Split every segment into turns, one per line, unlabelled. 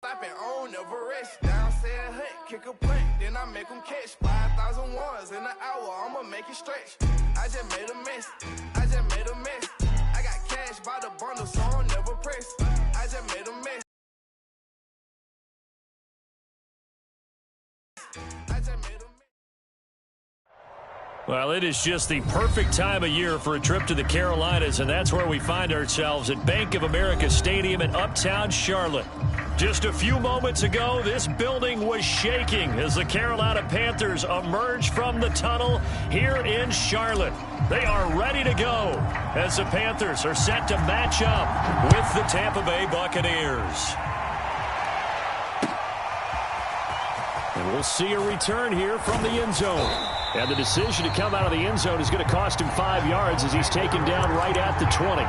Slapping on Everest, down said hut, kick a punt, then I make them catch 5,000 ones in an hour, I'ma make it stretch. I just made a mess, I just made a mess. I got cash by the bundle, so I'll never press. I just made a mess. I just made a mess.
Well, it is just the perfect time of year for a trip to the Carolinas, and that's where we find ourselves at Bank of America Stadium in Uptown Charlotte. Just a few moments ago, this building was shaking as the Carolina Panthers emerge from the tunnel here in Charlotte. They are ready to go as the Panthers are set to match up with the Tampa Bay Buccaneers. And we'll see a return here from the end zone. And the decision to come out of the end zone is going to cost him 5 yards as he's taken down right at the 20.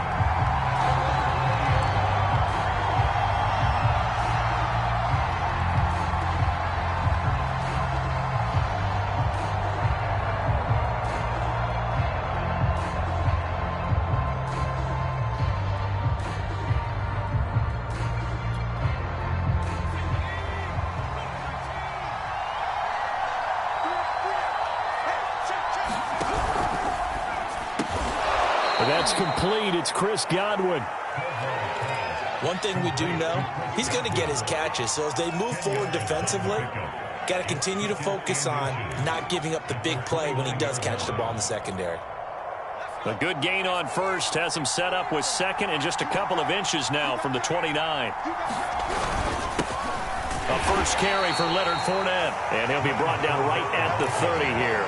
That's complete. It's Chris Godwin.
One thing we do know, he's going to get his catches. So as they move forward defensively, got to continue to focus on not giving up the big play when he does catch the ball in the secondary.
A good gain on first has him set up with second and just a couple of inches now from the 29. A first carry for Leonard Fournette, and he'll be brought down right at the 30 here.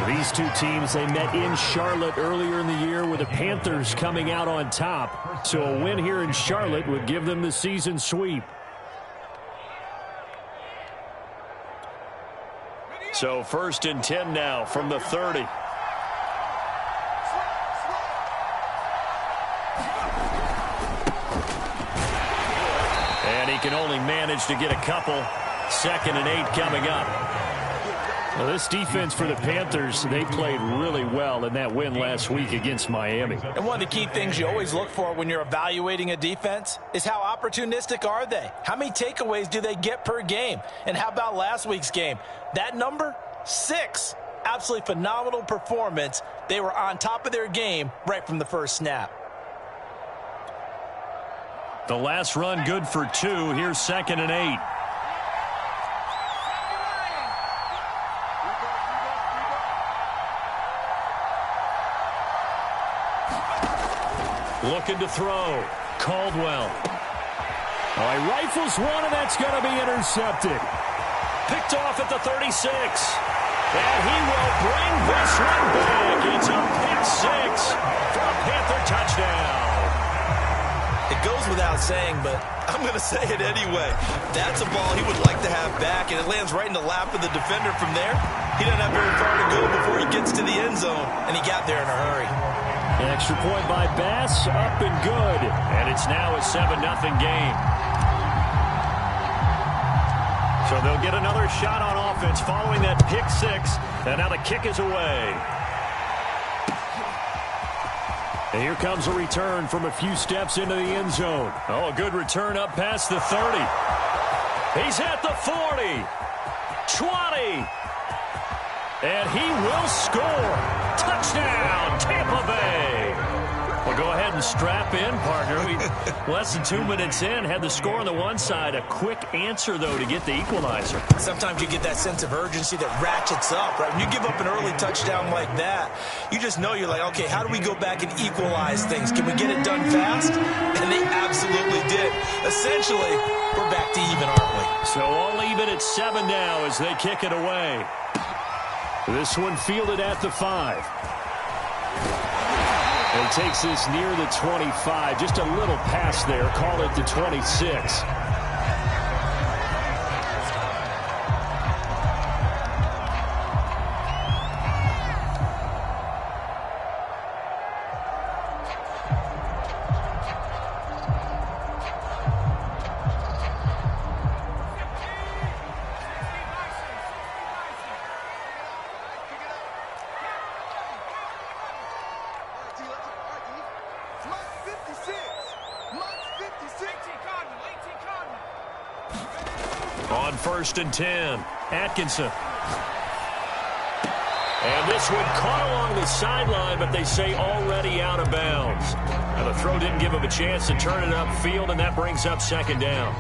These two teams, they met in Charlotte earlier in the year with the Panthers coming out on top. So a win here in Charlotte would give them the season sweep. So 1st and 10 now from the 30. And he can only manage to get a couple. 2nd and 8 coming up. Well, this defense for the Panthers, they played really well in that win last week against Miami.
And one of the key things you always look for when you're evaluating a defense is how opportunistic are they? How many takeaways do they get per game? And how about last week's game? That number, 6. Absolutely phenomenal performance. They were on top of their game right from the first snap.
The last run good for 2. Here's 2nd and 8. Looking to throw. Caldwell. Oh, he rifles one, and that's going to be intercepted. Picked off at the 36. And he will bring this one back. It's a pick 6 for a Panther touchdown.
It goes without saying, but I'm going to say it anyway. That's a ball he would like to have back, and it lands right in the lap of the defender from there. He doesn't have very far to go before he gets to the end zone, and he got there in a hurry.
An extra point by Bass, up and good. And it's now a 7-0 game. So they'll get another shot on offense following that pick 6. And now the kick is away. And here comes a return from a few steps into the end zone. Oh, a good return up past the 30. He's at the 40. 20. And he will score. Touchdown, Tampa Bay. Well, go ahead and strap in, partner. Less than 2 minutes in, had the score on the one side. A quick answer, though, to get the equalizer.
Sometimes you get that sense of urgency that ratchets up, right? When you give up an early touchdown like that, you just know you're like, okay, how do we go back and equalize things? Can we get it done fast? And they absolutely did. Essentially, we're back to even, aren't we?
So all even at 7 now as they kick it away. This one fielded at the 5. And takes this near the 25. Just a little pass there. Call it the 26. On 1st and 10, Atkinson. And this one caught along the sideline, but they say already out of bounds. Now the throw didn't give him a chance to turn it upfield, and that brings up 2nd down.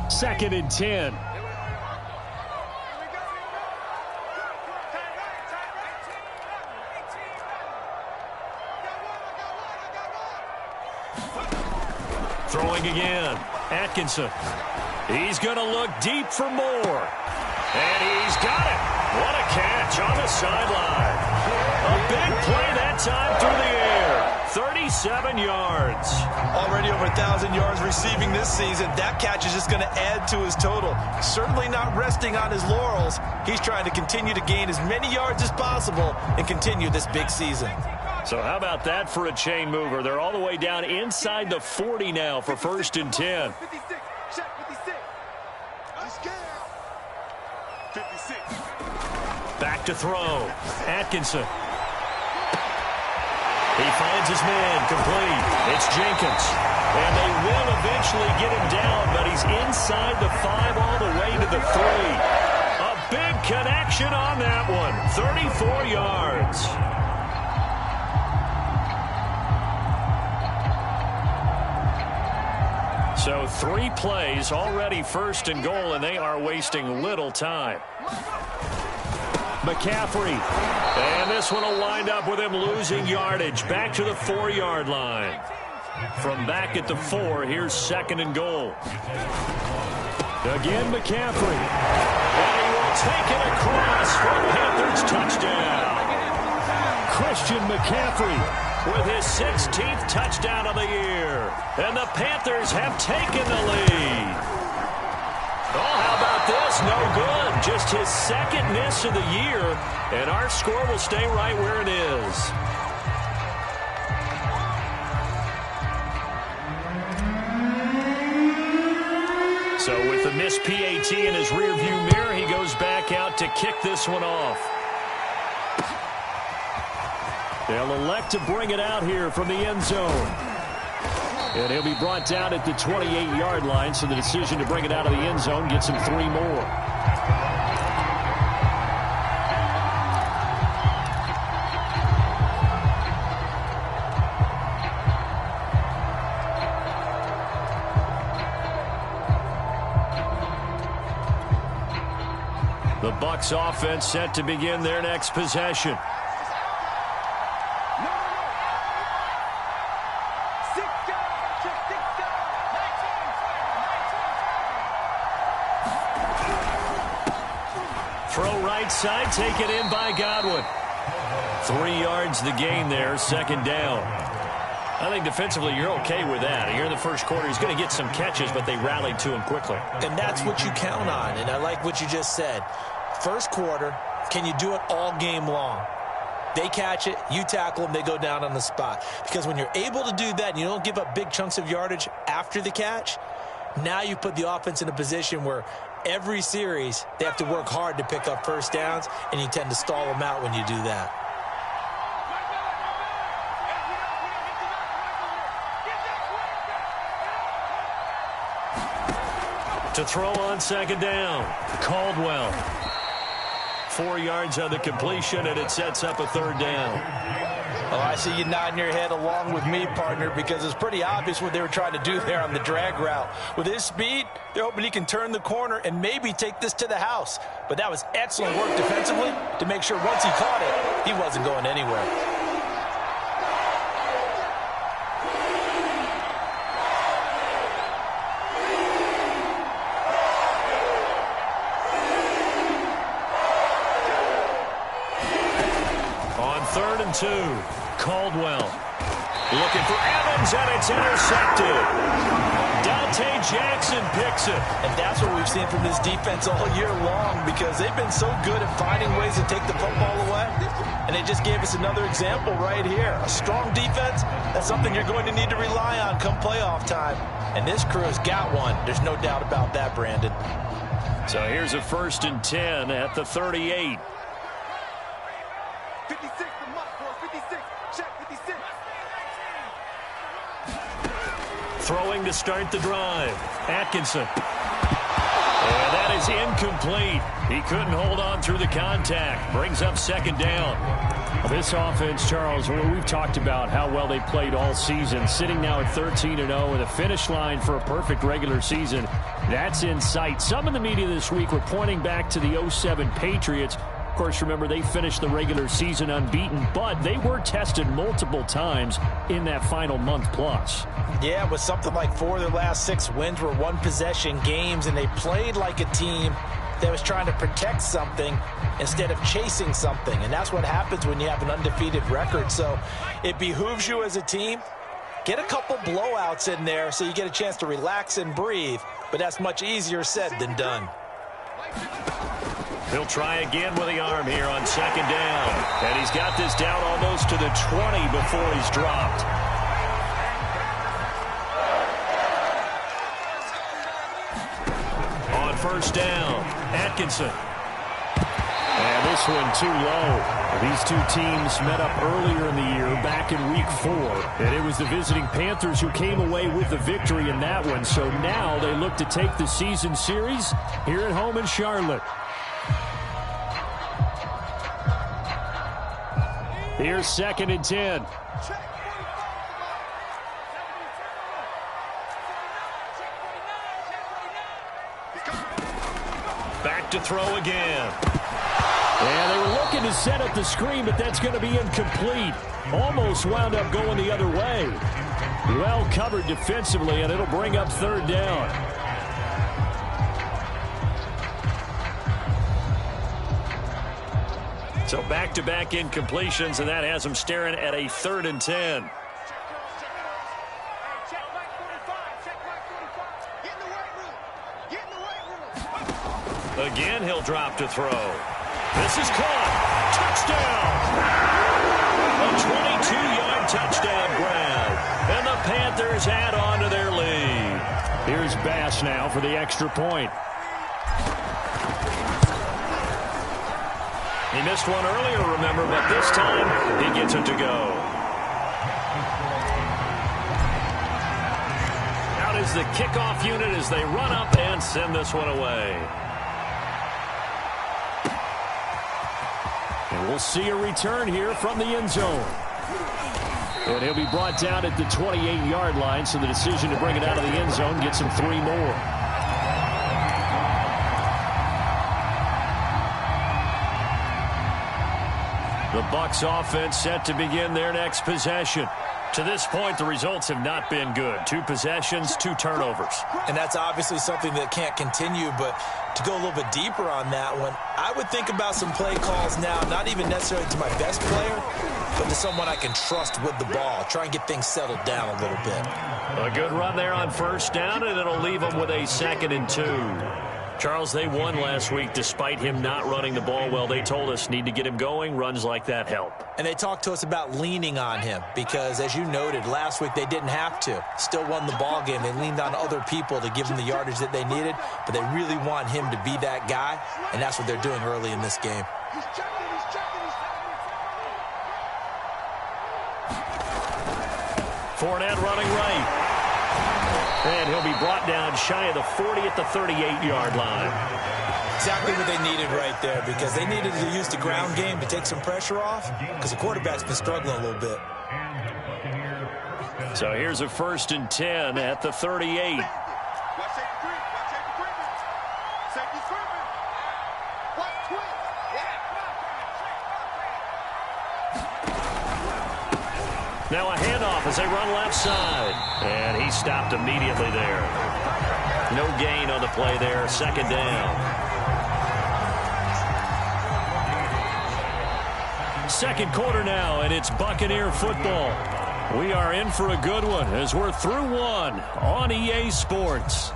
Second and 10. Throwing again. Atkinson. He's going to look deep for more. And he's got it. What a catch on the sideline. A big play that time through the air. 37 yards.
Already over 1,000 yards receiving this season. That catch is just going to add to his total. Certainly not resting on his laurels. He's trying to continue to gain as many yards as possible and continue this big season.
So how about that for a chain mover? They're all the way down inside the 40 now for 1st and 10.
56. Check 56. Let's go. 56.
Back to throw. Atkinson. He finds his man complete. It's Jenkins. And they will eventually get him down, but he's inside the 5 all the way to the 3. A big connection on that one. 34 yards. So 3 plays, already 1st and goal, and they are wasting little time. McCaffrey. And this one will wind up with him losing yardage. Back to the 4-yard line. From back at the 4, here's 2nd and goal. Again, McCaffrey. And he will take it across for a Panthers touchdown. Christian McCaffrey with his 16th touchdown of the year. And the Panthers have taken the lead. Oh, how about this? No good. Just his 2nd miss of the year. And our score will stay right where it is. So with the missed PAT in his rearview mirror, he goes back out to kick this one off. They'll elect to bring it out here from the end zone. And he'll be brought down at the 28-yard line, so the decision to bring it out of the end zone gets him 3 more. The Bucs offense set to begin their next possession. Throw right side, taken in by Godwin. 3 yards the gain there, 2nd down. I think defensively you're okay with that. Here in the first quarter, he's going to get some catches, but they rallied to him quickly.
And that's what you count on, and I like what you just said. First quarter, can you do it all game long? They catch it, you tackle them, they go down on the spot. Because when you're able to do that and you don't give up big chunks of yardage after the catch, now you put the offense in a position where every series they have to work hard to pick up 1st downs, and you tend to stall them out when you do that.
To throw on 2nd down, Caldwell. 4 yards on the completion, and it sets up a 3rd down.
Oh, I see you nodding your head along with me, partner, because it's pretty obvious what they were trying to do there on the drag route. With his speed, they're hoping he can turn the corner and maybe take this to the house. But that was excellent work defensively to make sure once he caught it, he wasn't going anywhere.
On 3rd and 2, Caldwell looking for Evans, and it's intercepted. Dante Jackson picks it.
And that's what we've seen from this defense all year long, because they've been so good at finding ways to take the football away. And they just gave us another example right here. A strong defense, that's something you're going to need to rely on come playoff time. And this crew has got one. There's no doubt about that, Brandon.
So here's a 1st and 10 at the 38.
56, the mark, 56, check 56.
Throwing to start the drive. Atkinson. And that is incomplete. He couldn't hold on through the contact. Brings up 2nd down. This offense, Charles, we've talked about how well they played all season, sitting now at 13-0 and a finish line for a perfect regular season. That's in sight. Some in the media this week were pointing back to the 07 Patriots. Of course, remember, they finished the regular season unbeaten, but they were tested multiple times in that final month plus.
Yeah, with something like 4 of their last 6 wins were one-possession games, and they played like a team that was trying to protect something instead of chasing something. And that's what happens when you have an undefeated record. So it behooves you as a team, get a couple blowouts in there so you get a chance to relax and breathe. But that's much easier said than done.
He'll try again with the arm here on 2nd down. And he's got this down almost to the 20 before he's dropped. On 1st down, Atkinson. And this one too low. These two teams met up earlier in the year, back in week 4. And it was the visiting Panthers who came away with the victory in that one. So now they look to take the season series here at home in Charlotte. Here's 2nd and 10. Back to throw again. And they were looking to set up the screen, but that's going to be incomplete. Almost wound up going the other way. Well covered defensively, and it'll bring up 3rd down. So back-to-back incompletions, and that has them staring at a 3rd and 10. Again, he'll drop to throw. This is caught. Touchdown! A 22-yard touchdown grab. And the Panthers add on to their lead. Here's Bass now for the extra point. He missed one earlier, remember, but this time he gets it to go. Out is the kickoff unit as they run up and send this one away. And we'll see a return here from the end zone. And he'll be brought down at the 28-yard line, so the decision to bring it out of the end zone gets him 3 more. The Bucs offense set to begin their next possession. To this point, the results have not been good. 2 possessions, 2 turnovers.
And that's obviously something that can't continue, but to go a little bit deeper on that one, I would think about some play calls now, not even necessarily to my best player, but to someone I can trust with the ball. Try and get things settled down a little bit.
A good run there on 1st down, and it'll leave them with a 2nd and 2. Charles, they won last week despite him not running the ball well. They told us need to get him going. Runs like that help.
And they talked to us about leaning on him because, as you noted, last week they didn't have to. Still won the ball game. They leaned on other people to give them the yardage that they needed, but they really want him to be that guy, and that's what they're doing early in this game.
Fournette running right. And he'll be brought down shy of the 40 at the 38-yard line.
Exactly what they needed right there, because they needed to use the ground game to take some pressure off, because the quarterback's been struggling a little bit.
So here's a 1st and 10 at the 38. Now a handoff as they run left side. And he stopped immediately there. No gain on the play there. 2nd down. 2nd quarter now, and it's Buccaneer football. We are in for a good one as we're through one on EA Sports.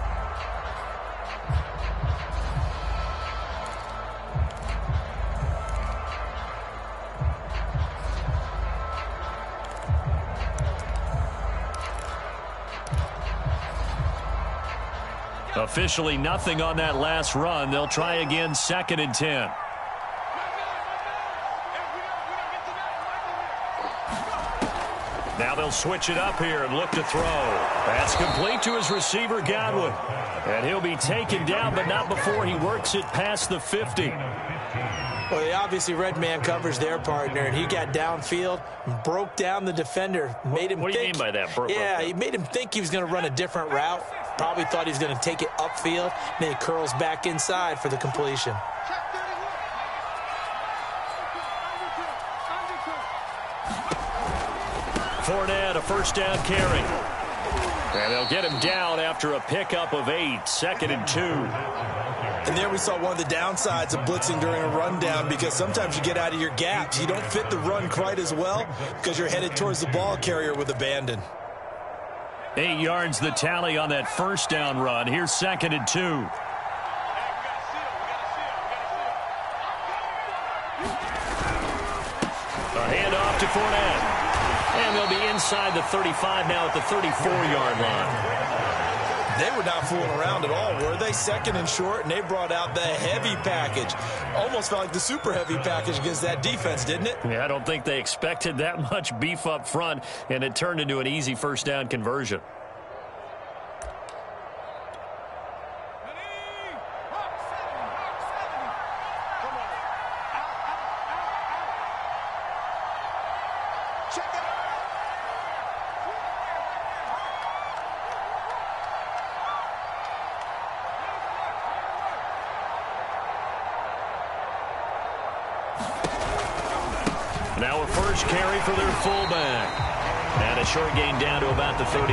Officially nothing on that last run. They'll try again, 2nd and 10. Now they'll switch it up here and look to throw. That's complete to his receiver, Godwin. And he'll be taken down, but not before he works it past the 50.
Well, they obviously read man coverage their partner, and he got downfield, broke down the defender, made him think.
What do you mean by that?
He made him think he was going to run a different route. Probably thought he was going to take it upfield, and then he curls back inside for the completion.
Fournette, a first down carry. And they'll get him down after a pickup of 8, 2nd and 2.
And there we saw one of the downsides of blitzing during a rundown, because sometimes you get out of your gaps. You don't fit the run quite as well because you're headed towards the ball carrier with abandon.
8 yards the tally on that first down run. Here's 2nd and 2. A handoff to Fournette. And they'll be inside the 35 now at the 34-yard line.
They were not fooling around at all, were they? 2nd and short, and they brought out the heavy package. Almost felt like the super heavy package against that defense, didn't it?
Yeah, I don't think they expected that much beef up front, and it turned into an easy first down conversion. Now a first carry for their fullback. And a short gain down to about the 33.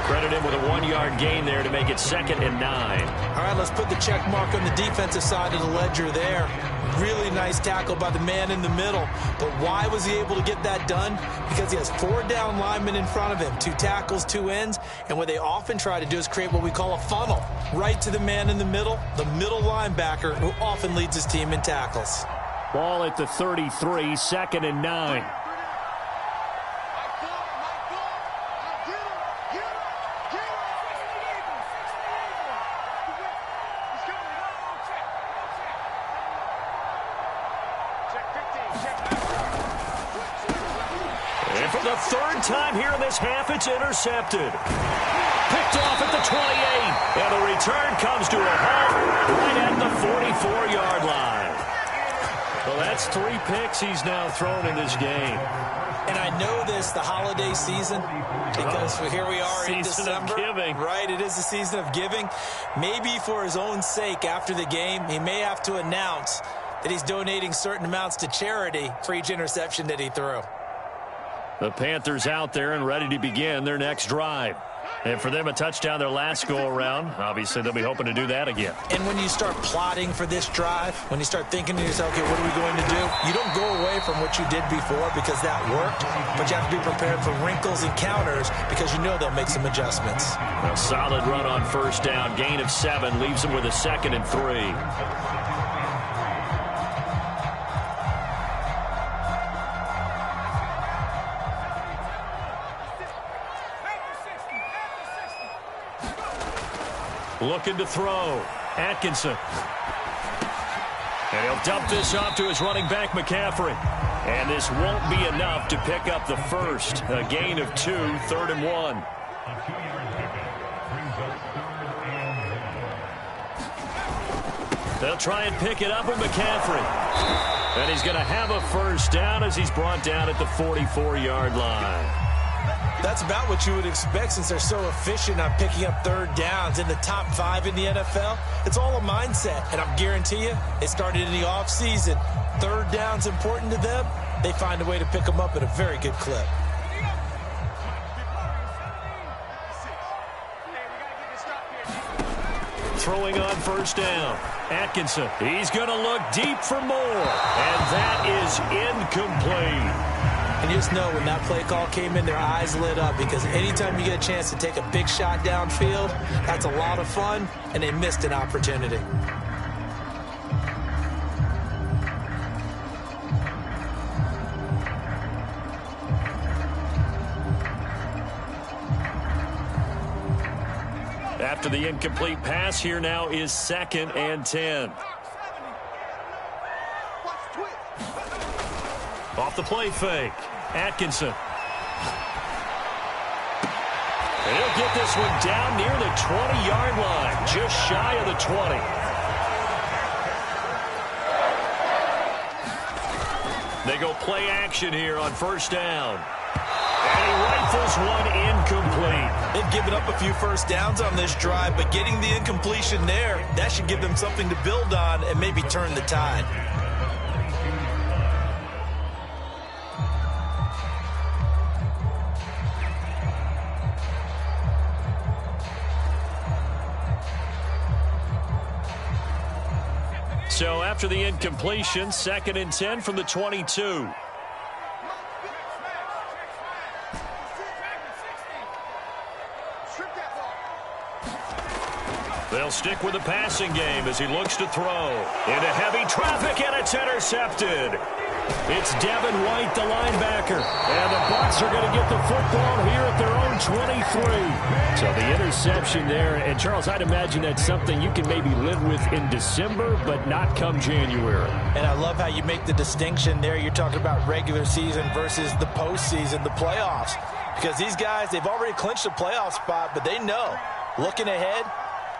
Credit him with a 1-yard gain there to make it 2nd and 9.
All right, let's put the check mark on the defensive side of the ledger there. Really nice tackle by the man in the middle. But why was he able to get that done? Because he has 4 down linemen in front of him, 2 tackles, 2 ends. And what they often try to do is create what we call a funnel. Right to the man in the middle linebacker, who often leads his team in tackles.
Ball at the 33, 2nd and 9. And for the 3rd time here in this half, it's intercepted. Picked off at the 28. And the return comes to a halt right at the 44-yard line. Well, that's 3 picks he's now thrown in this game.
And I know this, the holiday season, because here we are in December.
Season of giving.
Right, it is the season of giving. Maybe for his own sake after the game, he may have to announce that he's donating certain amounts to charity for each interception that he threw.
The Panthers out there and ready to begin their next drive. And for them, a touchdown their last go-around. Obviously, they'll be hoping to do that again.
And when you start plotting for this drive, when you start thinking to yourself, okay, what are we going to do? You don't go away from what you did before because that worked, but you have to be prepared for wrinkles and counters because you know they'll make some adjustments.
A solid run on first down. Gain of 7 leaves them with a 2nd and 3. Looking to throw. Atkinson. And he'll dump this off to his running back, McCaffrey. And this won't be enough to pick up the first. A gain of 2, 3rd and 1. They'll try and pick it up with McCaffrey. And he's going to have a first down as he's brought down at the 44-yard line.
That's about what you would expect since they're so efficient on picking up 3rd downs in the top 5 in the NFL. It's all a mindset, and I guarantee you, it started in the offseason. 3rd down's important to them. They find a way to pick them up at a very good clip.
Throwing on first down. Atkinson. He's going to look deep for more. And that is incomplete.
And you just know when that play call came in, their eyes lit up because anytime you get a chance to take a big shot downfield, that's a lot of fun, and they missed an opportunity.
after the incomplete pass. Here now is 2nd and 10. Off the play fake. Atkinson. And he'll get this one down near the 20-yard line, just shy of the 20. They go play action here on 1st down. And he rifles one incomplete.
They've given up a few first downs on this drive, but getting the incompletion there, that should give them something to build on and maybe turn the tide.
So after the incompletion, 2nd and 10 from the 22. They'll stick with the passing game as he looks to throw. Into heavy traffic, and it's intercepted. It's Devin White, the linebacker. And the Bucs are going to get the football here at their own 23. So the interception there. And, Charles, I'd imagine that's something you can maybe live with in December, but not come January.
And I love how you make the distinction there. You're talking about regular season versus the postseason, the playoffs. Because these guys, they've already clinched a playoff spot, but they know, looking ahead,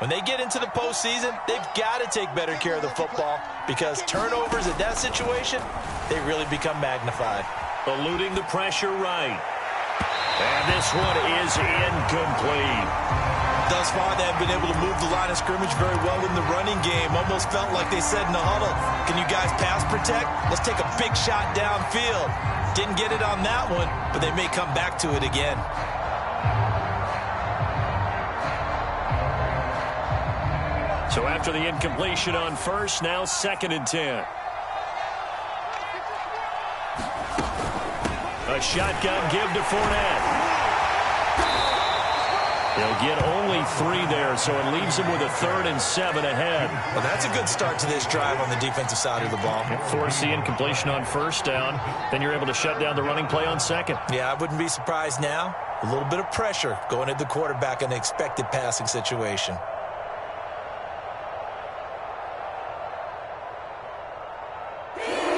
when they get into the postseason, they've got to take better care of the football because turnovers in that situation, they really become magnified.
Eluding the pressure right. And this one is incomplete.
Thus far, they have been able to move the line of scrimmage very well in the running game. Almost felt like they said in the huddle, can you guys pass protect? Let's take a big shot downfield. Didn't get it on that one, but they may come back to it again.
So after the incompletion on 1st, now 2nd and 10. A shotgun give to Fournette. They'll get only 3 there, so it leaves them with a 3rd and 7 ahead.
Well, that's a good start to this drive on the defensive side of the ball.
Force the incompletion on 1st down. Then you're able to shut down the running play on 2nd.
Yeah, I wouldn't be surprised now. A little bit of pressure going at the quarterback in an expected passing situation.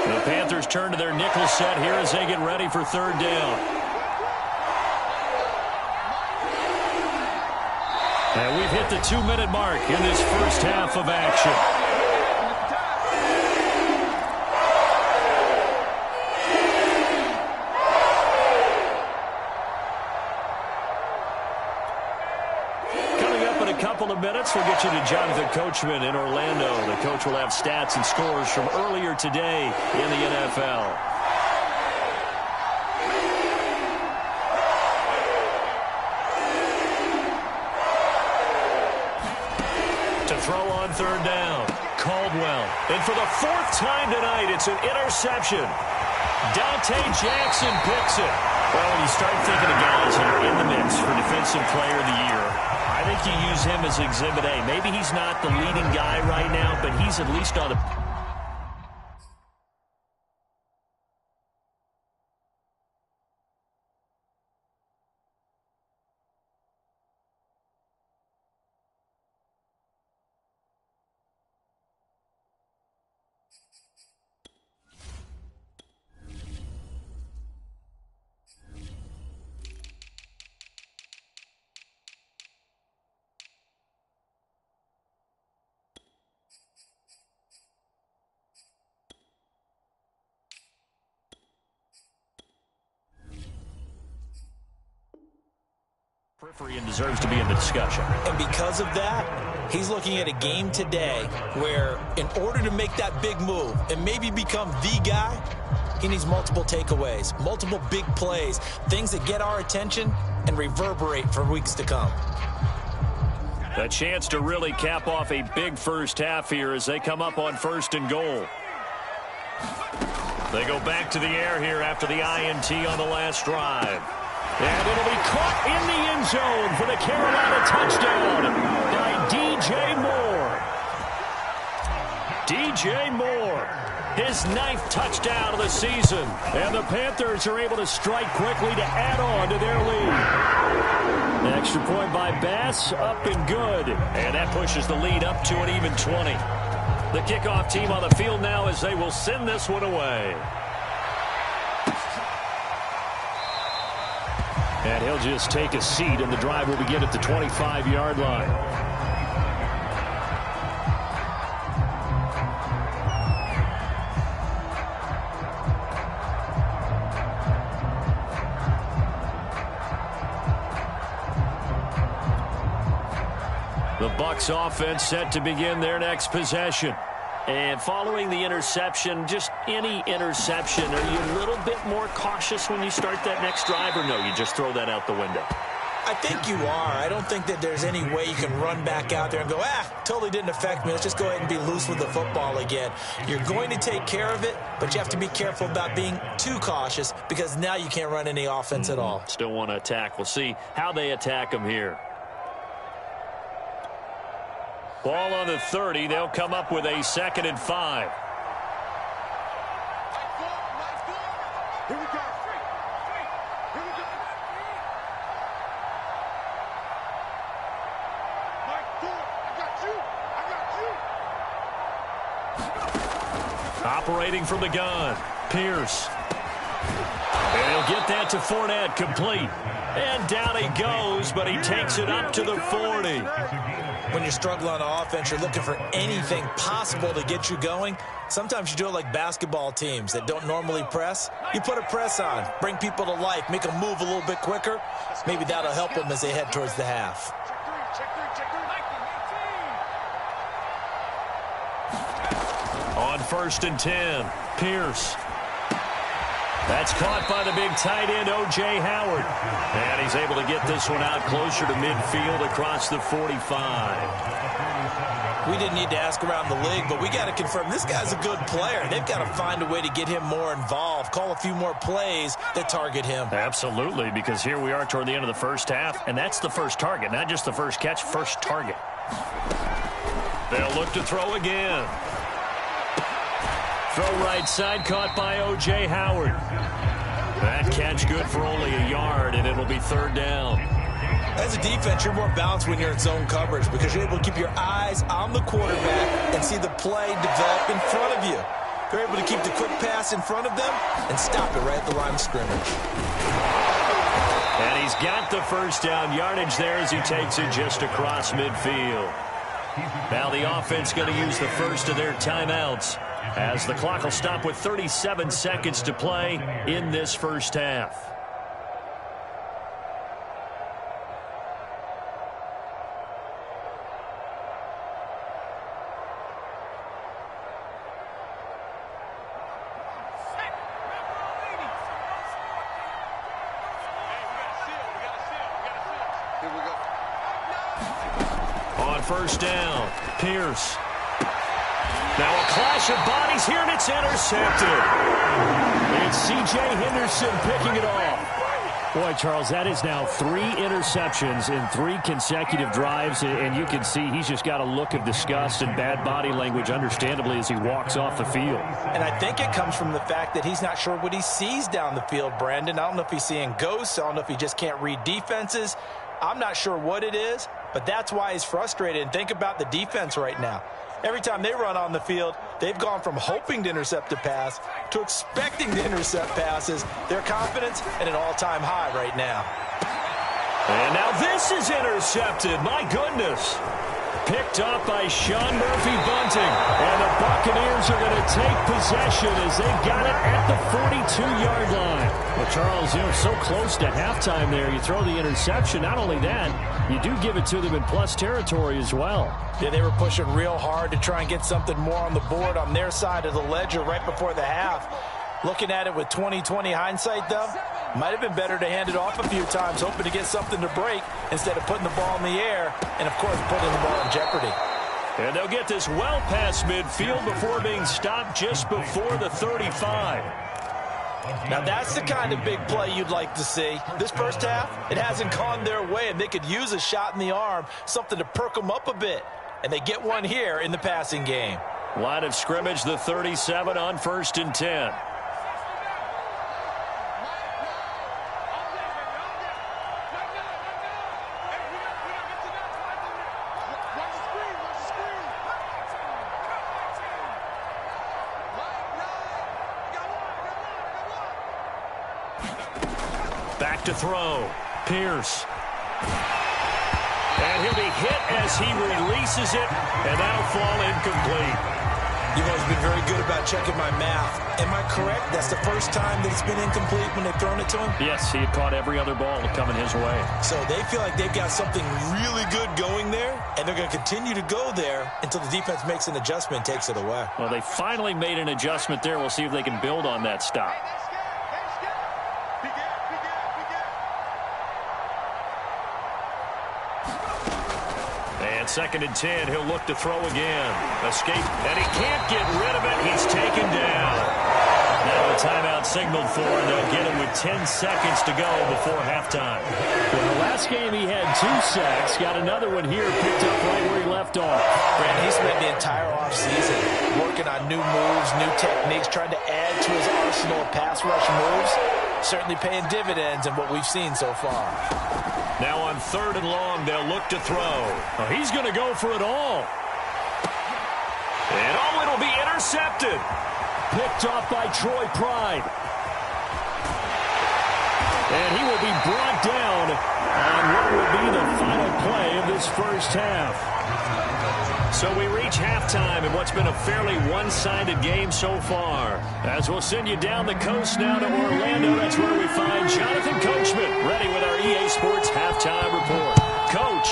The Panthers turn to their nickel set here as they get ready for 3rd down. And we've hit the 2-minute mark in this first half of action. Couple of minutes, we'll get you to Jonathan Coachman in Orlando. The coach will have stats and scores from earlier today in the NFL. To throw on 3rd down, Caldwell. And for the 4th time tonight, it's an interception. Dante Jackson picks it. Well, when you start thinking of guys that are in the mix for Defensive Player of the Year, I think you use him as Exhibit A. Maybe he's not the leading guy right now, but he's at least on the... and deserves to be in the discussion.
And because of that, he's looking at a game today where in order to make that big move and maybe become the guy, he needs multiple takeaways, multiple big plays, things that get our attention and reverberate for weeks to come.
A chance to really cap off a big first half here as they come up on 1st and goal. They go back to the air here after the INT on the last drive. And it'll be caught in the end zone for the Carolina touchdown by DJ Moore. DJ Moore, his 9th touchdown of the season. And the Panthers are able to strike quickly to add on to their lead. An extra point by Bass, up and good. And that pushes the lead up to an even 20. The kickoff team on the field now as they will send this one away. And he'll just take a seat, and the drive will begin at the 25-yard line. The Bucs offense set to begin their next possession. And following the interception, just any interception, are you a little bit more cautious when you start that next drive, or no, you just throw that out the window?
I think you are. I don't think that there's any way you can run back out there and go, totally didn't affect me. Let's just go ahead and be loose with the football again. You're going to take care of it, but you have to be careful about being too cautious because now you can't run any offense at all.
Still want to attack. We'll see how they attack them here. Ball on the 30. They'll come up with a 2nd and 5.
Here we go.
Operating from the gun, Pierce. And he'll get that to Fournette, complete. And down he goes, but he takes it up to the 40.
When you're struggling on offense, you're looking for anything possible to get you going. Sometimes you do it like basketball teams that don't normally press. You put a press on, bring people to life, make them move a little bit quicker. Maybe that'll help them as they head towards the half.
On 1st and 10, Pierce. That's caught by the big tight end, O.J. Howard. And he's able to get this one out closer to midfield across the 45.
We didn't need to ask around the league, but we got to confirm this guy's a good player. They've got to find a way to get him more involved, call a few more plays that target him.
Absolutely, because here we are toward the end of the first half, and that's the first target, not just the first catch, first target. They'll look to throw again. Throw right side, caught by O.J. Howard. That catch good for only a yard, and it'll be 3rd down.
As a defense, you're more balanced when you're in zone coverage because you're able to keep your eyes on the quarterback and see the play develop in front of you. You're able to keep the quick pass in front of them and stop it right at the line of scrimmage.
And he's got the first down yardage there as he takes it just across midfield. Now the offense going to use the first of their timeouts, as the clock will stop with 37 seconds to play in this first half. On 1st down, Pierce. Now a clash of bodies here, and it's intercepted. It's C.J. Henderson picking it off. Boy, Charles, that is now 3 interceptions in 3 consecutive drives, and you can see he's just got a look of disgust and bad body language, understandably, as he walks off the field.
And I think it comes from the fact that he's not sure what he sees down the field, Brandon. I don't know if he's seeing ghosts. I don't know if he just can't read defenses. I'm not sure what it is, but that's why he's frustrated. And think about the defense right now. Every time they run on the field, they've gone from hoping to intercept a pass to expecting to intercept passes. Their confidence at an all-time high right now.
And now this is intercepted. My goodness. Picked up by Sean Murphy-Bunting. And the Buccaneers are going to take possession as they got it at the 42-yard line. Well, Charles, so close to halftime there. You throw the interception. Not only that, you do give it to them in plus territory as well.
Yeah, they were pushing real hard to try and get something more on the board on their side of the ledger right before the half. Looking at it with 20/20 hindsight, though, might have been better to hand it off a few times, hoping to get something to break instead of putting the ball in the air and, of course, putting the ball in jeopardy.
And they'll get this well past midfield before being stopped just before the 35.
Now, that's the kind of big play you'd like to see. This first half, it hasn't gone their way, and they could use a shot in the arm, something to perk them up a bit. And they get one here in the passing game.
Line of scrimmage, the 37 on 1st and 10. Back to throw. Pierce. And he'll be hit as he releases it, and that'll fall incomplete.
You've always been very good about checking my math. Am I correct? That's the first time that it's been incomplete when they've thrown it to him?
Yes, he had caught every other ball coming his way.
So they feel like they've got something really good going there, and they're going to continue to go there until the defense makes an adjustment and takes it away.
Well, they finally made an adjustment there. We'll see if they can build on that stop. And 2nd and 10, he'll look to throw again. Escape, and he can't get rid of it. He's taken down. Now a timeout signaled for, and they'll get him with 10 seconds to go before halftime. Well, last game he had 2 sacks. Got another one here, picked up right where he left off.
Brand, he spent the entire offseason working on new moves, new techniques, trying to add to his arsenal of pass rush moves. Certainly paying dividends in what we've seen so far.
Now on 3rd and long, they'll look to throw. Oh, he's going to go for it all. And oh, it'll be intercepted. Picked off by Troy Pride. And he will be brought down on what will be the final play of this first half. So we reach halftime in what's been a fairly one-sided game so far. As we'll send you down the coast now to Orlando, that's where we find Jonathan Coachman, ready with our EA Sports halftime report. Coach.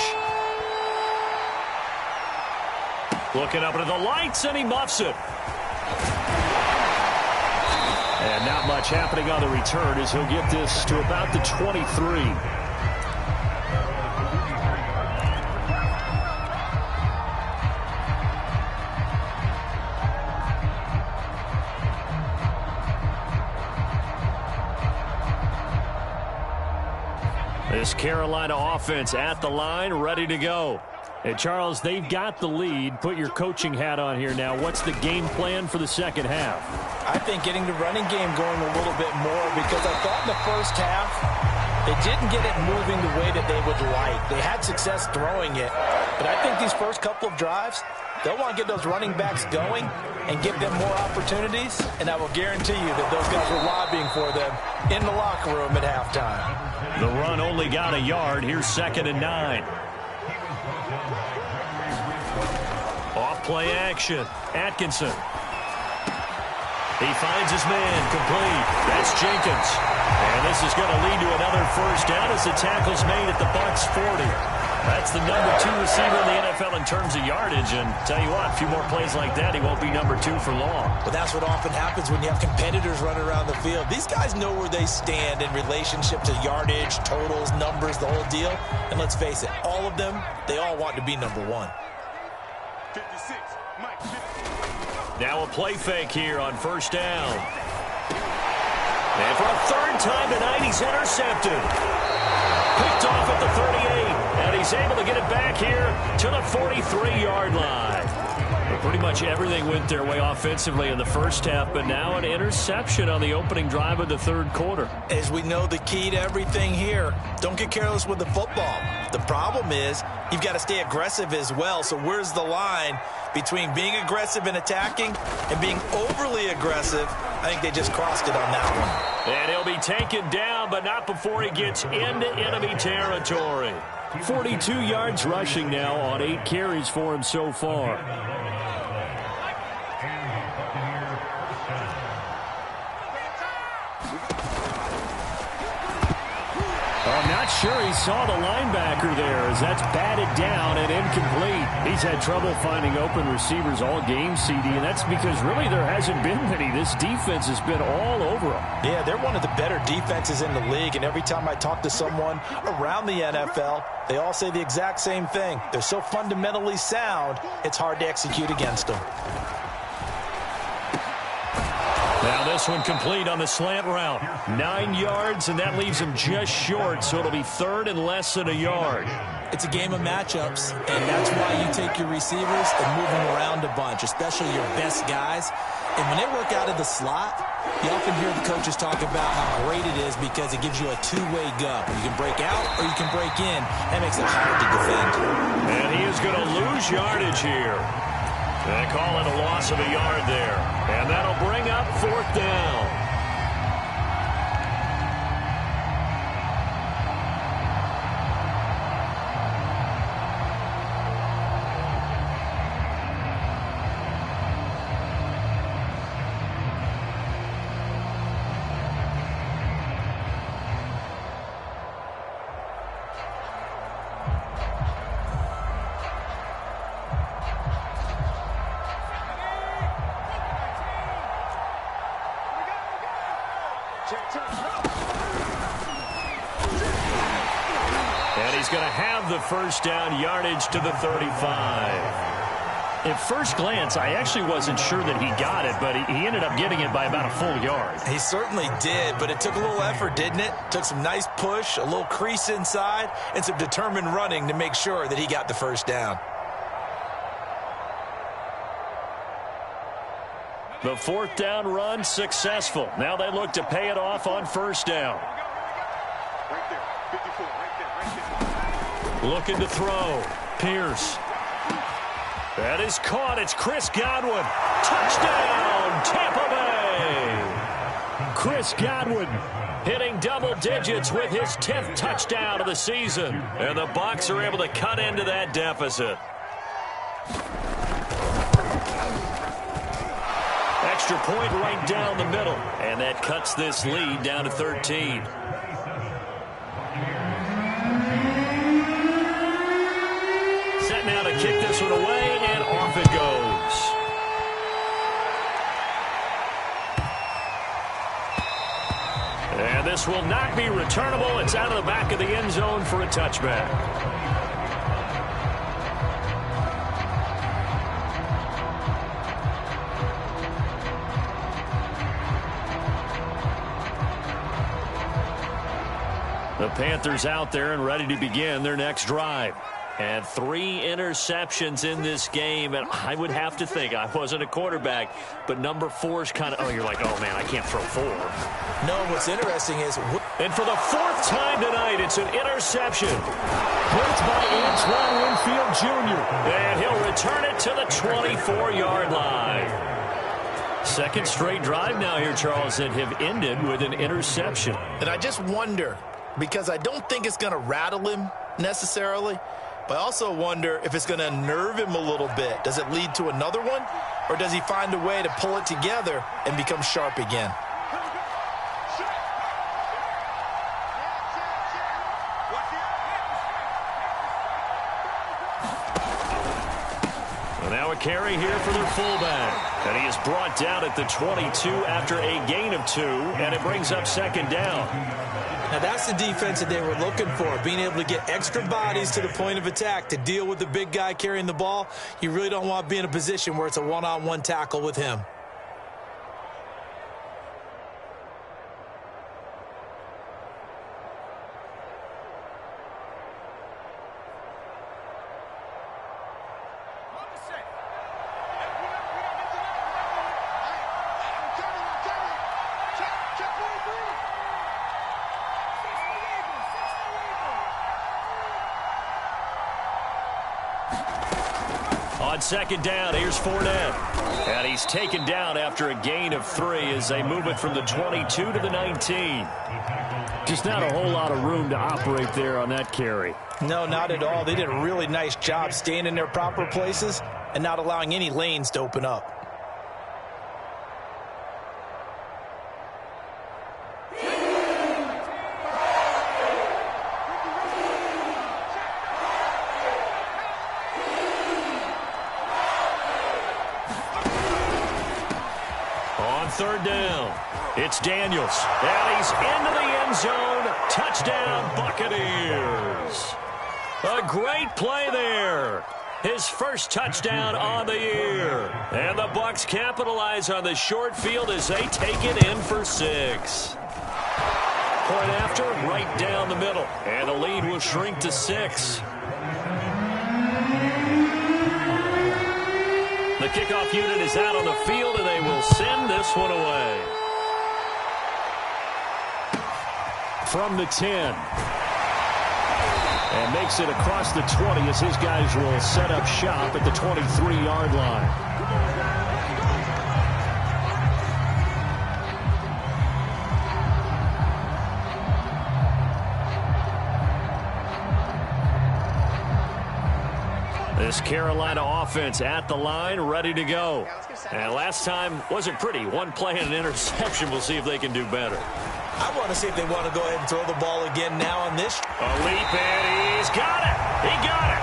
Looking up into the lights, and he muffs it. And not much happening on the return as he'll get this to about the 23. This Carolina offense at the line, ready to go. And Charles, they've got the lead. Put your coaching hat on here now. What's the game plan for the second half?
I think getting the running game going a little bit more, because I thought in the first half they didn't get it moving the way that they would like. They had success throwing it, but I think these first couple of drives, they'll want to get those running backs going and give them more opportunities, and I will guarantee you that those guys were lobbying for them in the locker room at halftime.
The run only got a yard. Here's 2nd and 9. Off play action. Atkinson. He finds his man, complete. That's Jenkins. And this is going to lead to another first down as the tackle's made at the Bucs 40. That's the number 2 receiver in the NFL in terms of yardage. And tell you what, a few more plays like that, he won't be number 2 for long.
But that's what often happens when you have competitors running around the field. These guys know where they stand in relationship to yardage, totals, numbers, the whole deal. And let's face it, all of them, they all want to be number 1.
56, Mike.
Now a play fake here on first down. And for a 3rd time tonight, he's intercepted. Picked off at the 38, and he's able to get it back here to the 43-yard line. But pretty much everything went their way offensively in the first half, but now an interception on the opening drive of the 3rd quarter.
As we know, the key to everything here, don't get careless with the football. The problem is you've got to stay aggressive as well. So where's the line between being aggressive and attacking and being overly aggressive? I think they just crossed it on that one.
And he'll be taken down, but not before he gets into enemy territory. 42 yards rushing now on 8 carries for him so far. I'm not sure he saw the linebacker there as that's batted down and incomplete. He's had trouble finding open receivers all game, CD, and that's because really there hasn't been many. This defense has been all over them.
Yeah, they're one of the better defenses in the league, and every time I talk to someone around the NFL, they all say the exact same thing. They're so fundamentally sound, it's hard to execute against them.
Now this one complete on the slant route. 9 yards, and that leaves him just short, so it'll be 3rd and less than a yard.
It's a game of matchups, and that's why you take your receivers and move them around a bunch, especially your best guys. And when they work out of the slot, you often hear the coaches talk about how great it is because it gives you a two-way go. You can break out or you can break in. That makes it hard to defend.
And he is going to lose yardage here. They call it a loss of a yard there. And that'll bring up 4th down. And he's going to have the first down, yardage to the 35. At first glance, I actually wasn't sure that he got it, but he ended up getting it by about a full yard.
He certainly did, but it took a little effort, didn't it? Took some nice push, a little crease inside, and some determined running to make sure that he got the first down.
The fourth down run successful. Now they look to pay it off on first down.
Right there, 54, right there.
Looking to throw. Pierce. That is caught. It's Chris Godwin. Touchdown, Tampa Bay. Chris Godwin hitting double digits with his 10th touchdown of the season. And the Bucs are able to cut into that deficit. Extra point right down the middle. And that cuts this lead down to 13. Set now to kick this one away, and off it goes. And this will not be returnable. It's out of the back of the end zone for a touchback. The Panthers out there and ready to begin their next drive. And 3 interceptions in this game, and I would have to think, I wasn't a quarterback, but number 4 is kind of, oh, you're like, oh, man, I can't throw 4.
No, what's interesting is...
And for the 4th time tonight, it's an interception. Blitzed by Antoine Winfield Jr. And he'll return it to the 24-yard line. Second straight drive now here, Charles, that have ended with an interception.
And I just wonder, because I don't think it's going to rattle him necessarily, but I also wonder if it's going to unnerve him a little bit. Does it lead to another one? Or does he find a way to pull it together and become sharp again?
Well, now a carry here for their fullback. And he is brought down at the 22 after a gain of 2, and it brings up second down.
Now, that's the defense that they were looking for, being able to get extra bodies to the point of attack to deal with the big guy carrying the ball. You really don't want to be in a position where it's a one-on-one tackle with him.
On second down, here's Fournette. And he's taken down after a gain of 3 as they move it from the 22 to the 19. Just not a whole lot of room to operate there on that carry.
No, not at all. They did a really nice job staying in their proper places and not allowing any lanes to open up.
Third down. It's Daniels. And he's into the end zone. Touchdown, Buccaneers. A great play there. His first touchdown on the year. And the Bucs capitalize on the short field as they take it in for 6. Point after, right down the middle. And the lead will shrink to 6. The kickoff unit is out on the field, and they will send this one away. From the 10. And makes it across the 20 as his guys will set up shop at the 23-yard line. This Carolina offense at the line, ready to go. And last time wasn't pretty. One play and an interception. We'll see if they can do better.
I want to see if they want to go ahead and throw the ball again now on this.
A leap, and he's got it. He got it.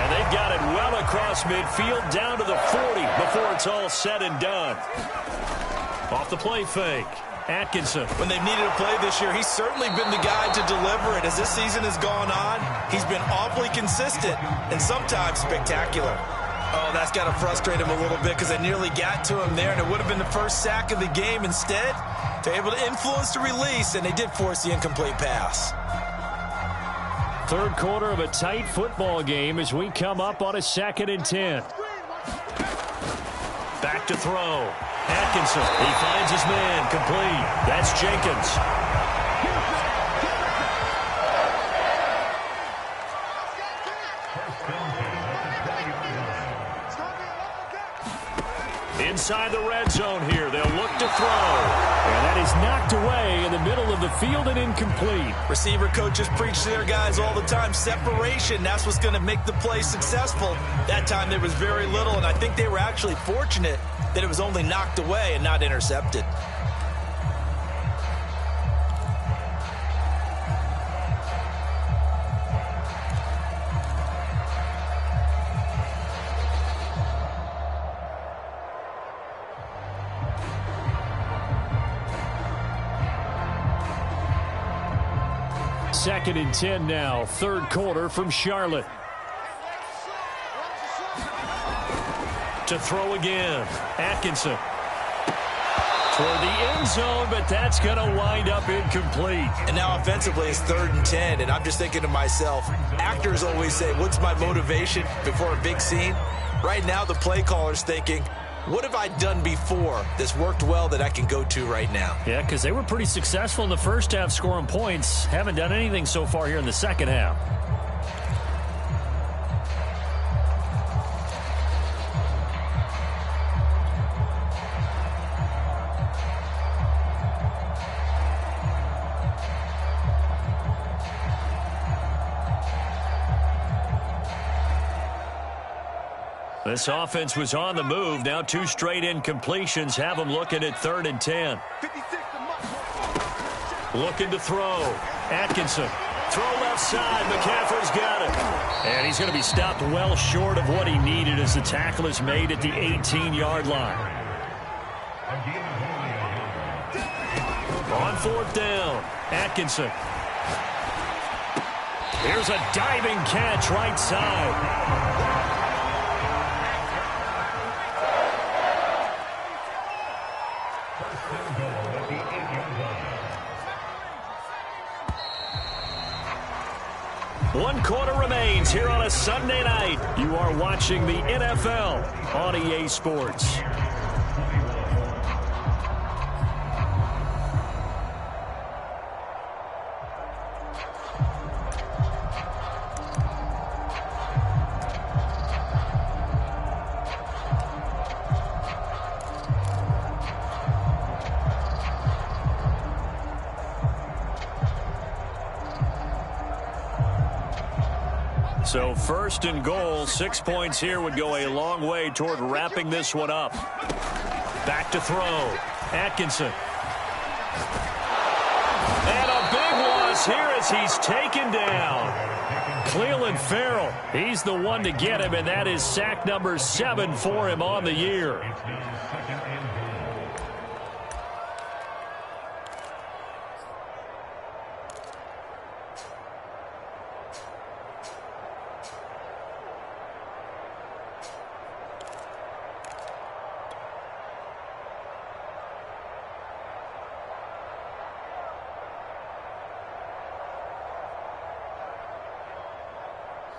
And they've got it well across midfield down to the 40 before it's all said and done. Off the play fake. Atkinson.
When they've needed a play this year, he's certainly been the guy to deliver it. As this season has gone on, he's been awfully consistent and sometimes spectacular. Oh, that's got to frustrate him a little bit because they nearly got to him there, and it would have been the first sack of the game. Instead, they're able to influence the release, and they did force the incomplete pass.
Third quarter of a tight football game as we come up on a 2nd and 10. Back to throw. Atkinson. He finds his man. Complete. That's Jenkins. Inside the red zone here. They'll look to throw. And that is knocked away in the middle of the field and incomplete.
Receiver coaches preach to their guys all the time. Separation, that's what's going to make the play successful. That time there was very little, and I think they were actually fortunate that it was only knocked away and not intercepted.
Second and 10 now, third quarter from Charlotte. To throw again, Atkinson. Toward the end zone, but that's going to wind up incomplete.
And now offensively it's 3rd and 10, and I'm just thinking to myself, actors always say, what's my motivation before a big scene? Right now the play caller's thinking, what have I done before that's worked well that I can go to right now?
Yeah, because they were pretty successful in the first half scoring points. Haven't done anything so far here in the second half. This offense was on the move. Now 2 straight incompletions have them looking at 3rd and 10. Looking to throw. Atkinson. Throw left side. McCaffrey's got it. And he's going to be stopped well short of what he needed as the tackle is made at the 18-yard line. On 4th down. Atkinson. Here's a diving catch right side. One quarter remains here on a Sunday night. You are watching the NFL on EA Sports. So 1st and goal, 6 points here would go a long way toward wrapping this one up. Back to throw. Atkinson. And a big loss here as he's taken down. Cleveland Farrell, he's the one to get him, and that is sack number 7 for him on the year.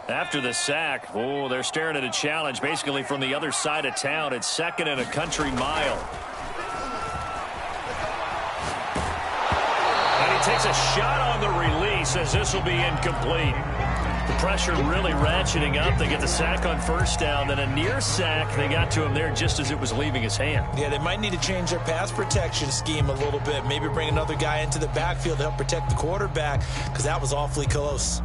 After the sack, they're staring at a challenge basically from the other side of town. It's 2nd and a country mile. And he takes a shot on the release as this will be incomplete. The pressure really ratcheting up. They get the sack on 1st down, then a near sack. They got to him there just as it was leaving his hand.
Yeah, they might need to change their pass protection scheme a little bit. Maybe bring another guy into the backfield to help protect the quarterback because that was awfully close.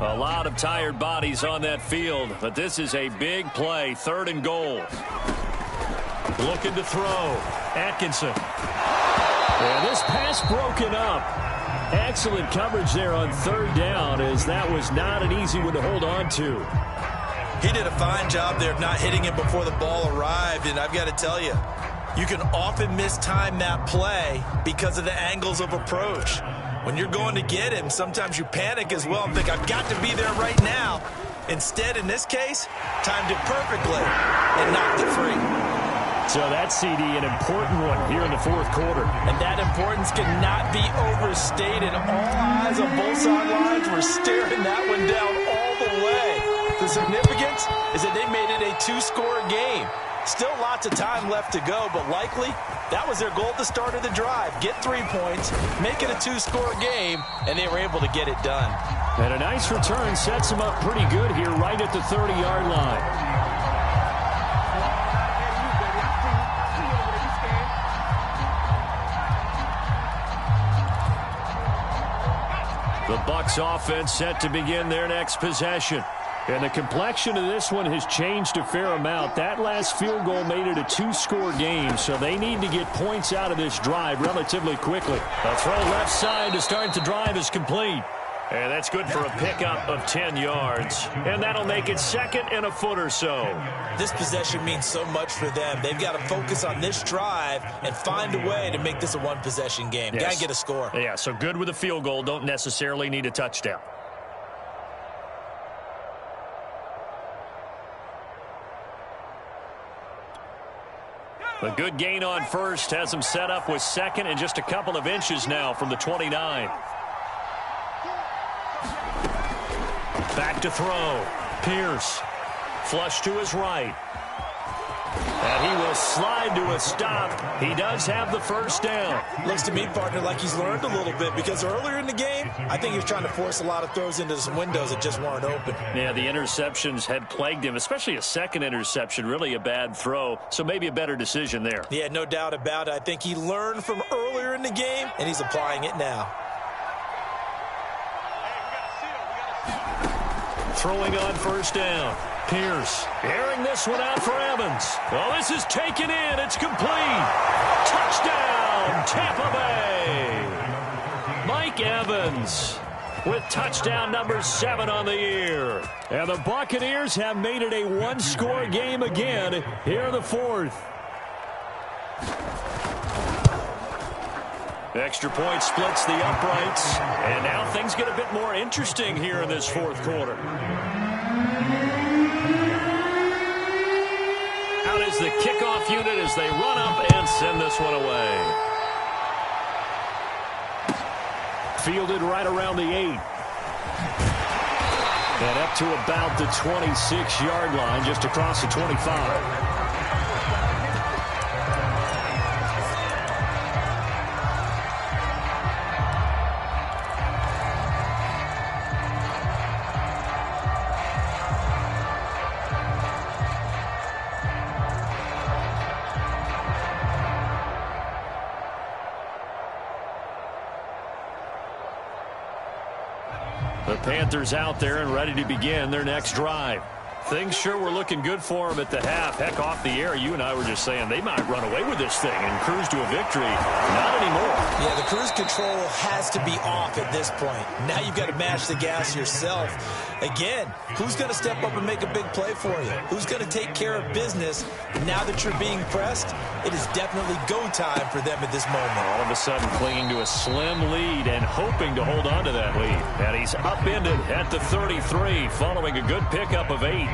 A lot of tired bodies on that field, but this is a big play. 3rd and goal. Looking to throw. Atkinson. And this pass broken up. Excellent coverage there on 3rd down as that was not an easy one to hold on to.
He did a fine job there of not hitting him before the ball arrived, and I've got to tell you, you can often mistime that play because of the angles of approach. When you're going to get him, sometimes you panic as well and think, I've got to be there right now. Instead, in this case, timed it perfectly and knocked it free.
So that CD, an important one here in the fourth quarter.
And that importance cannot be overstated. All eyes on both sidelines were staring that one down all the way. The significance is that they made it a two-score game. Still lots of time left to go, but likely that was their goal at the start of the drive. Get 3 points, make it a two-score game, and they were able to get it done.
And a nice return sets them up pretty good here right at the 30-yard line. The Bucs offense set to begin their next possession. And the complexion of this one has changed a fair amount. That last field goal made it a two-score game, so they need to get points out of this drive relatively quickly. A throw left side to start the drive is complete. And that's good for a pickup of 10 yards. And that'll make it second and a foot or so.
This possession means so much for them. They've got to focus on this drive and find a way to make this a one-possession game.
Yes.
Got to get a score.
Yeah, so good with a field goal. Don't necessarily need a touchdown. A good gain on first has them set up with second and just a couple of inches now from the 29. Back to throw. Pierce. Flush to his right. And he will slide to a stop. He does have the first down.
Looks to me, partner, like he's learned a little bit because earlier in the game, I think he was trying to force a lot of throws into some windows that just weren't open.
Yeah, the interceptions had plagued him, especially a second interception, really a bad throw. So maybe a better decision there.
Yeah, no doubt about it. I think he learned from earlier in the game, and he's applying it now.
Throwing on first down. Pierce airing this one out for Evans. Well, this is taken in. It's complete. Touchdown, Tampa Bay. Mike Evans with touchdown number 7 on the year. And the Buccaneers have made it a one-score game again here in the fourth. Extra point splits the uprights. And now things get a bit more interesting here in this fourth quarter. Out is the kickoff unit as they run up and send this one away. Fielded right around the 8. And up to about the 26-yard line, just across the 25. The Panthers out there and ready to begin their next drive. Things sure were looking good for them at the half. Heck, off the air, you and I were just saying they might run away with this thing and cruise to a victory. Not anymore.
Yeah, the cruise control has to be off at this point. Now you've got to mash the gas yourself. Again, who's going to step up and make a big play for you? Who's going to take care of business now that you're being pressed? It is definitely go time for them at this moment.
All of a sudden clinging to a slim lead and hoping to hold on to that lead. And he's upended at the 33 following a good pickup of 8.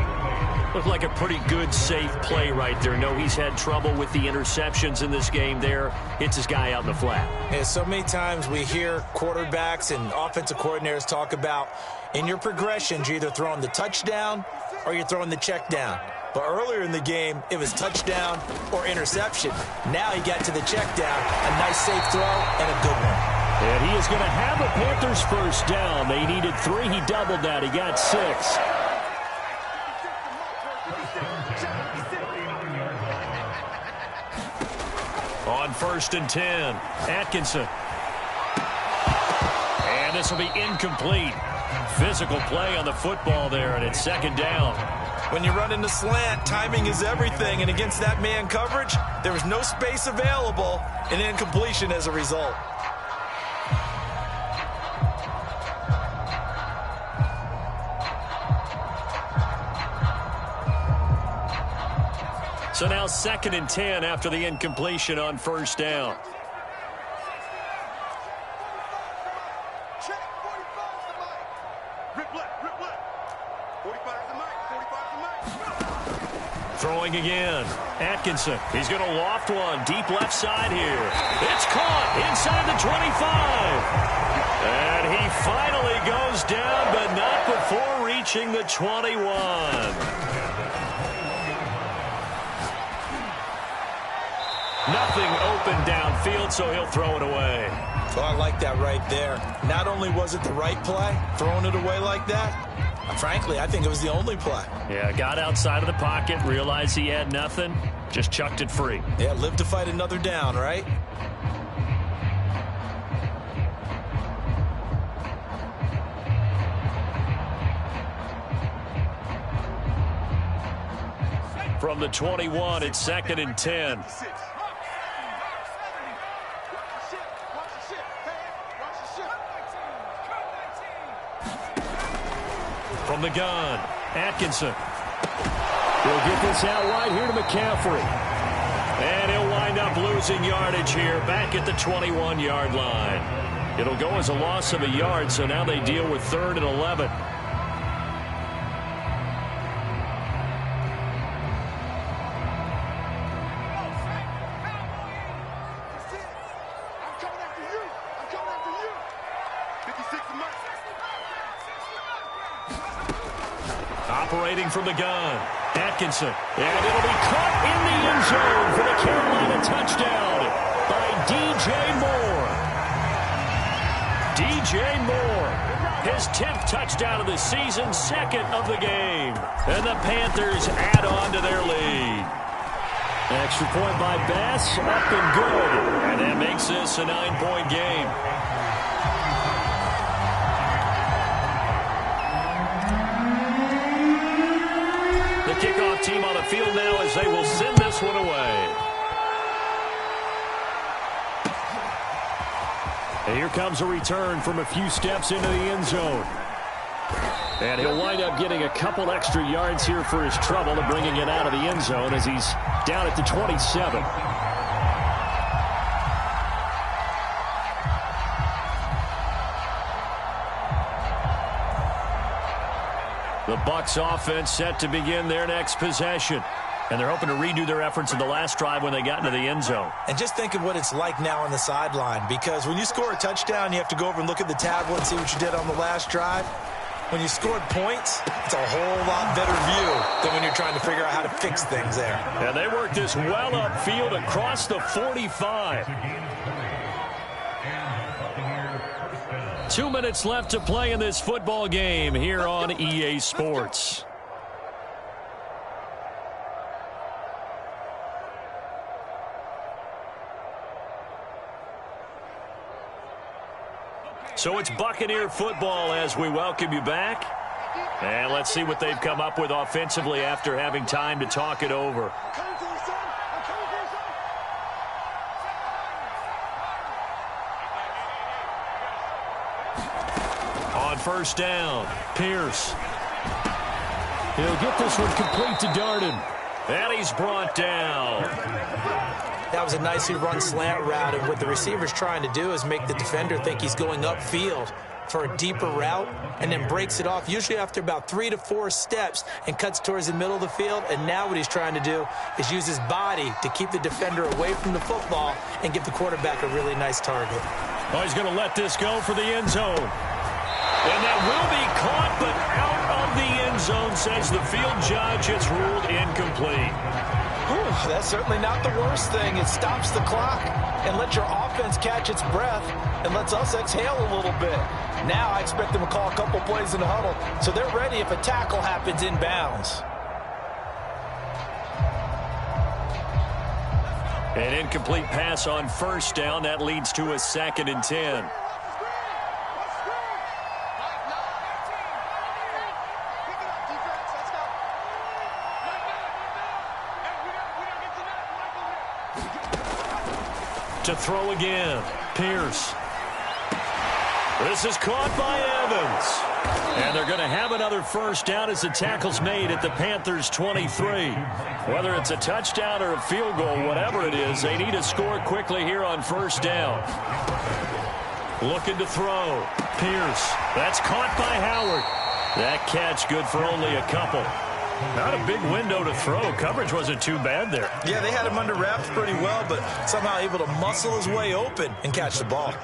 Looked like a pretty good, safe play right there. No, he's had trouble with the interceptions in this game there. Hits his guy out in the flat.
Yeah, so many times we hear quarterbacks and offensive coordinators talk about in your progressions, you're either throwing the touchdown or you're throwing the check down. But earlier in the game, it was touchdown or interception. Now he got to the check down. A nice safe throw and a good one.
And he is going to have the Panthers first down. They needed 3. He doubled that. He got 6. On 1st and 10, Atkinson. And this will be incomplete. Physical play on the football there, and it's 2nd down.
When you run into slant, timing is everything, and against that man coverage, there was no space available, and incompletion as a result.
So now 2nd and 10 after the incompletion on first down.
Check. 45's the mic. Rip left. 45's the mic. 45's the mic.
Throwing again. Atkinson. He's going to loft one. Deep left side here. It's caught inside the 25. And he finally goes down, but not before reaching the 21. Nothing open downfield, so he'll throw it away.
Oh, I like that right there. Not only was it the right play, throwing it away like that, frankly, I think it was the only play.
Yeah, got outside of the pocket, realized he had nothing, just chucked it free.
Yeah, live to fight another down, right?
From the 21, it's 2nd and 10. From the gun, Atkinson. He'll get this out wide here to McCaffrey. And he'll wind up losing yardage here back at the 21-yard line. It'll go as a loss of a yard, so now they deal with 3rd and 11. Operating from the gun, Atkinson. And it'll be caught in the end zone for the Carolina touchdown by D.J. Moore. D.J. Moore, his 10th touchdown of the season, 2nd of the game. And the Panthers add on to their lead. Extra point by Bass, up and good. And that makes this a 9-point game. The kickoff team on the field now as they will send this one away. And here comes a return from a few steps into the end zone. And he'll wind up getting a couple extra yards here for his trouble and bringing it out of the end zone as he's down at the 27. The Bucs offense set to begin their next possession. And they're hoping to redo their efforts in the last drive when they got into the end zone.
And just think of what it's like now on the sideline, because when you score a touchdown, you have to go over and look at the tablet and see what you did on the last drive. When you scored points, it's a whole lot better view than when you're trying to figure out how to fix things there.
And they worked this well upfield across the 45. 2 minutes left to play in this football game here on EA Sports. So it's Buccaneer football as we welcome you back. And let's see what they've come up with offensively after having time to talk it over. On first down, Pierce. He'll get this one complete to Darden. And he's brought down.
That was a nicely run slant route, and what the receiver's trying to do is make the defender think he's going upfield for a deeper route and then breaks it off, usually after about 3 to 4 steps, and cuts towards the middle of the field. And now what he's trying to do is use his body to keep the defender away from the football and give the quarterback a really nice target.
Oh, he's going to let this go for the end zone. And that will be caught, but out of the end zone, says the field judge. It's ruled incomplete.
Whew, that's certainly not the worst thing. It stops the clock and lets your offense catch its breath and lets us exhale a little bit. Now I expect them to call a couple plays in the huddle, so they're ready if a tackle happens inbounds.
An incomplete pass on first down. That leads to a 2nd and 10. To throw again, Pierce. This is caught by Evans. And they're going to have another first down as the tackle's made at the Panthers' 23. Whether it's a touchdown or a field goal, whatever it is, they need to score quickly here on first down. Looking to throw. Pierce. That's caught by Howard. That catch good for only a couple. Not a big window to throw. Coverage wasn't too bad there.
Yeah, they had him under wraps pretty well, but somehow able to muscle his way open and catch the ball.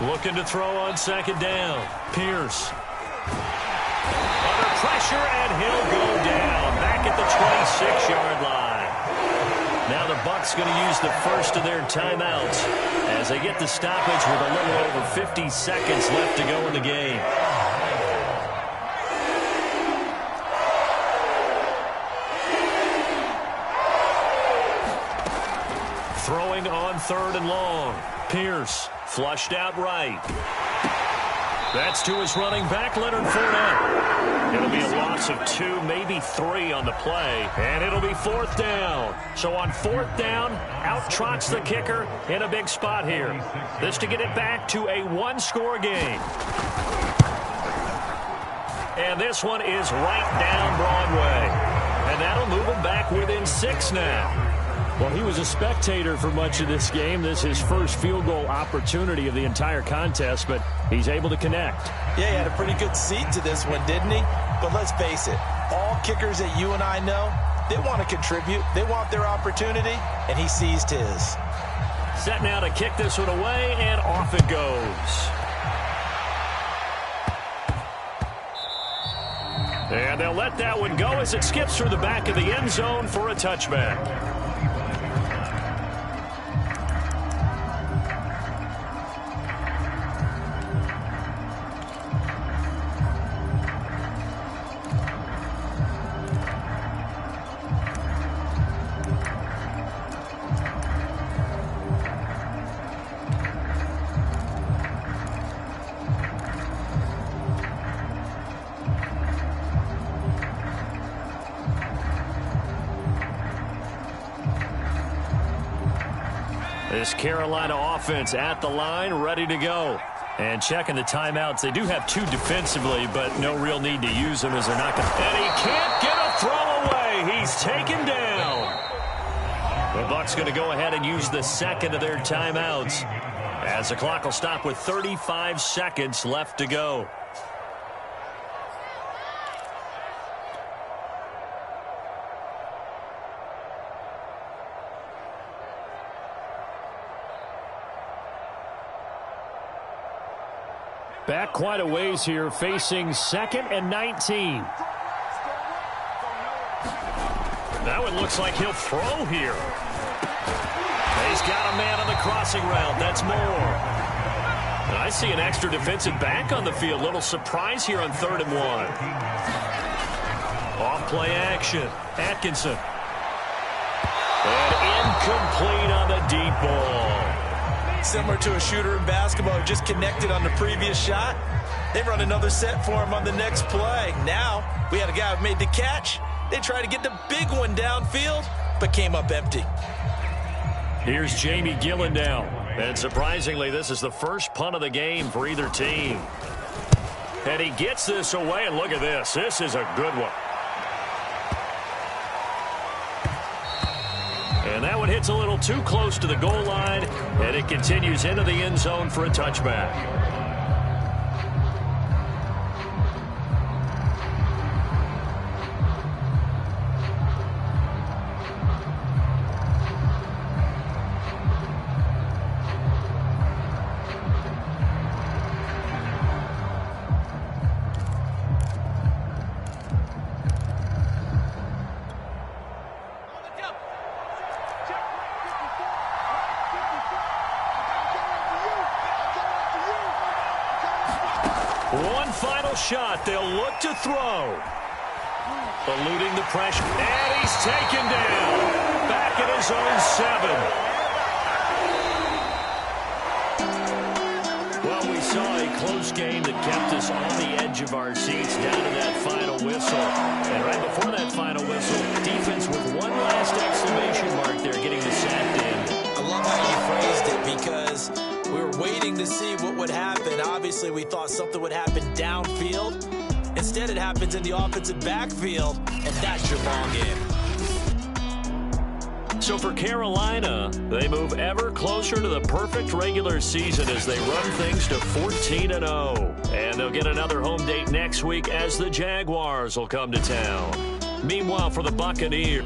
Looking to throw on second down. Pierce. Under pressure, and he'll go down. Back at the 26-yard line. Now the Bucs going to use the first of their timeouts as they get the stoppage with a little over 50 seconds left to go in the game. Throwing on third and long. Pierce. Flushed out right. That's to his running back, Leonard Fournette. It'll be a loss of 2, maybe 3 on the play, and it'll be fourth down. So on fourth down, out trots the kicker in a big spot here. This to get it back to a one-score game. And this one is right down Broadway. And that'll move him back within 6 now. Well, he was a spectator for much of this game. This is his first field goal opportunity of the entire contest, but he's able to connect.
Yeah, he had a pretty good seat to this one, didn't he? But let's face it, all kickers that you and I know, they want to contribute. They want their opportunity, and he seized his.
Set now to kick this one away, and off it goes. And they'll let that one go as it skips through the back of the end zone for a touchback. This Carolina offense at the line, ready to go. And checking the timeouts. They do have 2 defensively, but no real need to use them as they're not going to. And he can't get a throw away. He's taken down. The Bucs going to go ahead and use the second of their timeouts as the clock will stop with 35 seconds left to go. Back quite a ways here, facing 2nd and 19. That one looks like he'll throw here. He's got a man on the crossing route. That's Moore. And I see an extra defensive back on the field. Little surprise here on 3rd and 1. Off play action. Atkinson. And incomplete on the deep ball.
Similar to a shooter in basketball who just connected on the previous shot. They run another set for him on the next play. Now, we had a guy who made the catch. They tried to get the big one downfield, but came up empty.
Here's Jamie Gillen now. And surprisingly, this is the first punt of the game for either team. And he gets this away, and look at this. This is a good one. And that one hits a little too close to the goal line, and it continues into the end zone for a touchback. final shot. They'll look to throw. Eluding the pressure. And he's taken down. Back in his own 7. Well, we saw a close game that kept us on the edge of our seats down to that final whistle. And right before that final whistle, defense with one last exclamation mark there getting the sack to end.
I love how you phrased it because we were waiting to see what would happen. Obviously, we thought something would happen downfield. Instead, it happens in the offensive backfield, and that's your ball game.
So for Carolina, they move ever closer to the perfect regular season as they run things to 14-0. And they'll get another home date next week as the Jaguars will come to town. Meanwhile, for the Buccaneers.